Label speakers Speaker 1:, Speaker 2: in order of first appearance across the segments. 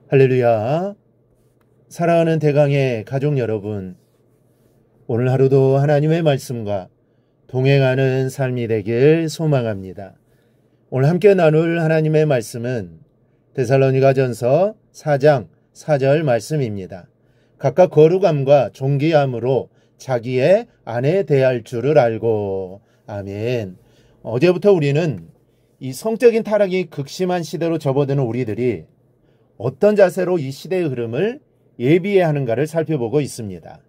Speaker 1: 할렐루야. 사랑하는 대강의 가족 여러분, 오늘 하루도 하나님의 말씀과 동행하는 삶이 되길 소망합니다. 오늘 함께 나눌 하나님의 말씀은 데살로니가전서 4장 4절 말씀입니다. 각각 거룩함과 존귀함으로 자기의 아내 대할 줄을 알고. 아멘. 어제부터 우리는 이 성적인 타락이 극심한 시대로 접어드는 우리들이 어떤 자세로 이 시대의 흐름을 예비해야 하는가를 살펴보고 있습니다.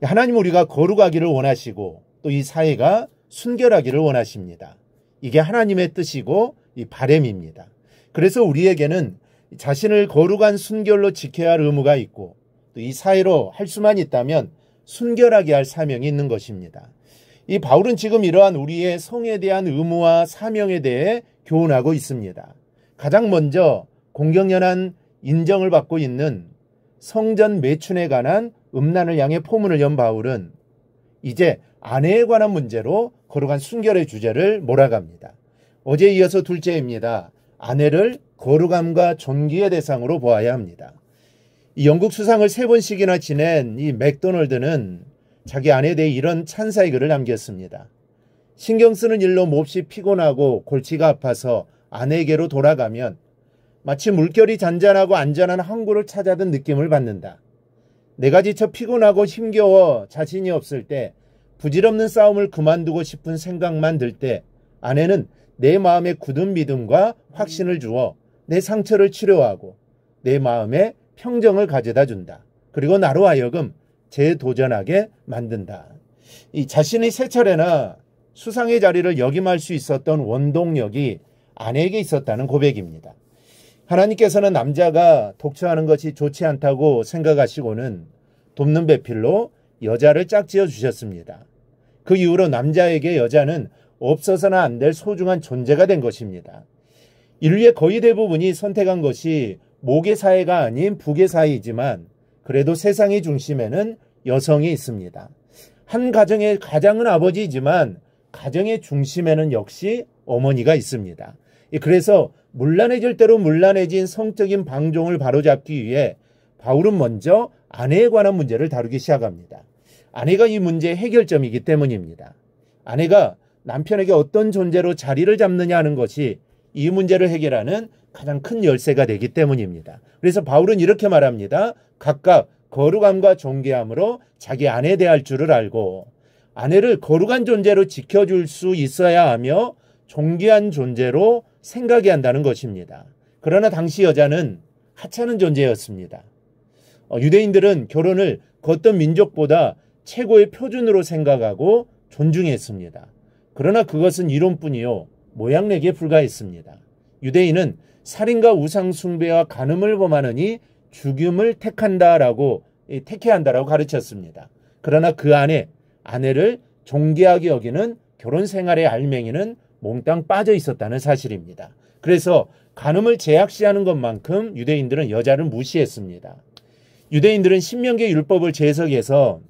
Speaker 1: 하나님 우리가 거룩하기를 원하시고 또 이 사회가 순결하기를 원하십니다. 이게 하나님의 뜻이고 이 바람입니다. 그래서 우리에게는 자신을 거룩한 순결로 지켜야 할 의무가 있고 또 이 사회로 할 수만 있다면 순결하게 할 사명이 있는 것입니다. 이 바울은 지금 이러한 우리의 성에 대한 의무와 사명에 대해 교훈하고 있습니다. 가장 먼저 공경연한 인정을 받고 있는 성전 매춘에 관한 음란을 향해 포문을 연 바울은 이제 아내에 관한 문제로 거룩한 순결의 주제를 몰아갑니다. 어제에 이어서 둘째입니다. 아내를 거룩함과 존귀의 대상으로 보아야 합니다. 이 영국 수상을 3번씩이나 지낸 이 맥도널드는 자기 아내에 대해 이런 찬사의 글을 남겼습니다. 신경 쓰는 일로 몹시 피곤하고 골치가 아파서 아내에게로 돌아가면 마치 물결이 잔잔하고 안전한 항구를 찾아든 느낌을 받는다. 내가 지쳐 피곤하고 힘겨워 자신이 없을 때, 부질없는 싸움을 그만두고 싶은 생각만 들 때 아내는 내 마음에 굳은 믿음과 확신을 주어 내 상처를 치료하고 내 마음에 평정을 가져다 준다. 그리고 나로 하여금 재도전하게 만든다. 이 자신의 세차례나 수상의 자리를 역임할 수 있었던 원동력이 아내에게 있었다는 고백입니다. 하나님께서는 남자가 독처하는 것이 좋지 않다고 생각하시고는 돕는 배필로 여자를 짝지어 주셨습니다. 그 이후로 남자에게 여자는 없어서는 안 될 소중한 존재가 된 것입니다. 인류의 거의 대부분이 선택한 것이 모계 사회가 아닌 부계 사회이지만 그래도 세상의 중심에는 여성이 있습니다. 한 가정의 가장은 아버지이지만 가정의 중심에는 역시 어머니가 있습니다. 그래서 문란해질 대로 문란해진 성적인 방종을 바로잡기 위해 바울은 먼저 아내에 관한 문제를 다루기 시작합니다. 아내가 이 문제의 해결점이기 때문입니다. 아내가 남편에게 어떤 존재로 자리를 잡느냐 하는 것이 이 문제를 해결하는 가장 큰 열쇠가 되기 때문입니다. 그래서 바울은 이렇게 말합니다. 각각 거룩함과 존귀함으로 자기 아내에 대할 줄을 알고, 아내를 거룩한 존재로 지켜줄 수 있어야 하며 존귀한 존재로 생각해야 한다는 것입니다. 그러나 당시 여자는 하찮은 존재였습니다. 유대인들은 결혼을 그 어떤 민족보다 최고의 표준으로 생각하고 존중했습니다. 그러나 그것은 이론뿐이요 모양내기에 불과했습니다. 유대인은 살인과 우상숭배와 간음을 범하느니 죽음을 택해야 한다라고 가르쳤습니다. 그러나 그 안에 아내를 존귀하게 여기는 결혼 생활의 알맹이는 몽땅 빠져 있었다는 사실입니다. 그래서 간음을 제약시하는 것만큼 유대인들은 여자를 무시했습니다. 유대인들은 신명기 율법을 재해석해서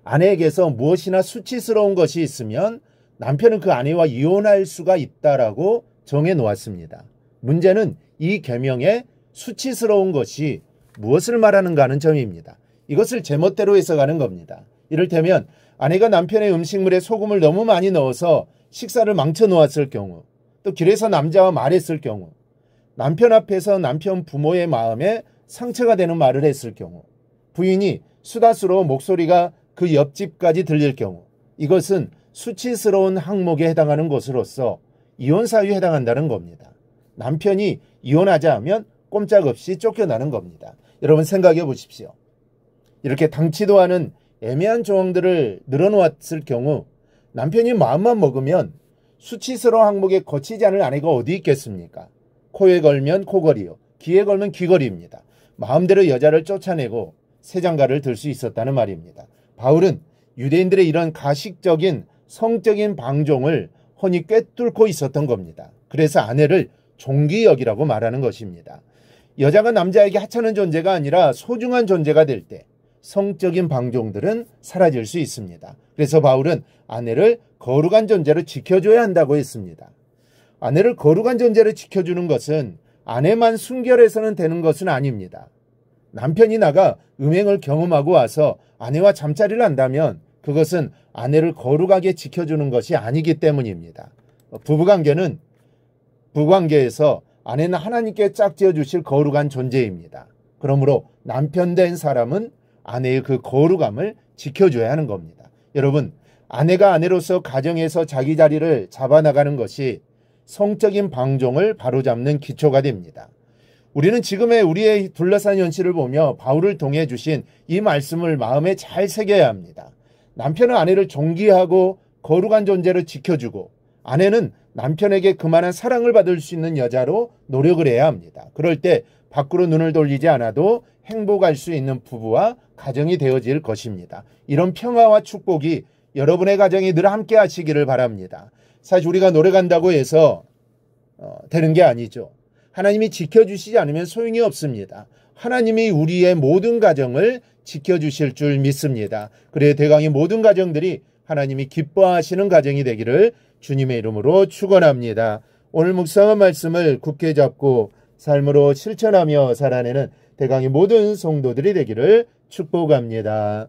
Speaker 1: 아내에게서 무엇이나 수치스러운 것이 있으면 남편은 그 아내와 이혼할 수가 있다라고 정해 놓았습니다. 문제는 이 계명에 수치스러운 것이 무엇을 말하는가 하는 점입니다. 이것을 제멋대로 해석하는 겁니다. 이를테면 아내가 남편의 음식물에 소금을 너무 많이 넣어서 식사를 망쳐 놓았을 경우, 또 길에서 남자와 말했을 경우, 남편 앞에서 남편 부모의 마음에 상처가 되는 말을 했을 경우, 부인이 수다스러워 목소리가 그 옆집까지 들릴 경우, 이것은 수치스러운 항목에 해당하는 것으로서 이혼 사유에 해당한다는 겁니다. 남편이 이혼하자 하면 꼼짝없이 쫓겨나는 겁니다. 여러분 생각해 보십시오. 이렇게 당치도 않은 애매한 조항들을 늘어놓았을 경우 남편이 마음만 먹으면 수치스러운 항목에 거치지 않을 아내가 어디 있겠습니까? 코에 걸면 코걸이요, 귀에 걸면 귀걸이입니다. 마음대로 여자를 쫓아내고 새장가를 들 수 있었다는 말입니다. 바울은 유대인들의 이런 가식적인 성적인 방종을 훤히 꿰뚫고 있었던 겁니다. 그래서 아내를 존귀 여기라고 말하는 것입니다. 여자가 남자에게 하찮은 존재가 아니라 소중한 존재가 될 때 성적인 방종들은 사라질 수 있습니다. 그래서 바울은 아내를 거룩한 존재로 지켜줘야 한다고 했습니다. 아내를 거룩한 존재로 지켜주는 것은 아내만 순결해서는 되는 것은 아닙니다. 남편이 나가 음행을 경험하고 와서 아내와 잠자리를 한다면 그것은 아내를 거룩하게 지켜주는 것이 아니기 때문입니다. 부부관계에서 아내는 하나님께 짝지어 주실 거룩한 존재입니다. 그러므로 남편 된 사람은 아내의 그 거룩함을 지켜줘야 하는 겁니다. 여러분, 아내가 아내로서 가정에서 자기 자리를 잡아나가는 것이 성적인 방종을 바로잡는 기초가 됩니다. 우리는 지금의 우리의 둘러싼 현실을 보며 바울을 통해 주신 이 말씀을 마음에 잘 새겨야 합니다. 남편은 아내를 존귀하고 거룩한 존재로 지켜주고 아내는 남편에게 그만한 사랑을 받을 수 있는 여자로 노력을 해야 합니다. 그럴 때 밖으로 눈을 돌리지 않아도 행복할 수 있는 부부와 가정이 되어질 것입니다. 이런 평화와 축복이 여러분의 가정이 늘 함께 하시기를 바랍니다. 사실 우리가 노래 간다고 해서 되는 게 아니죠. 하나님이 지켜주시지 않으면 소용이 없습니다. 하나님이 우리의 모든 가정을 지켜주실 줄 믿습니다. 그래야 대강의 모든 가정들이 하나님이 기뻐하시는 가정이 되기를 주님의 이름으로 축원합니다. 오늘 묵상한 말씀을 굳게 잡고 삶으로 실천하며 살아내는 대강의 모든 성도들이 되기를 축복합니다.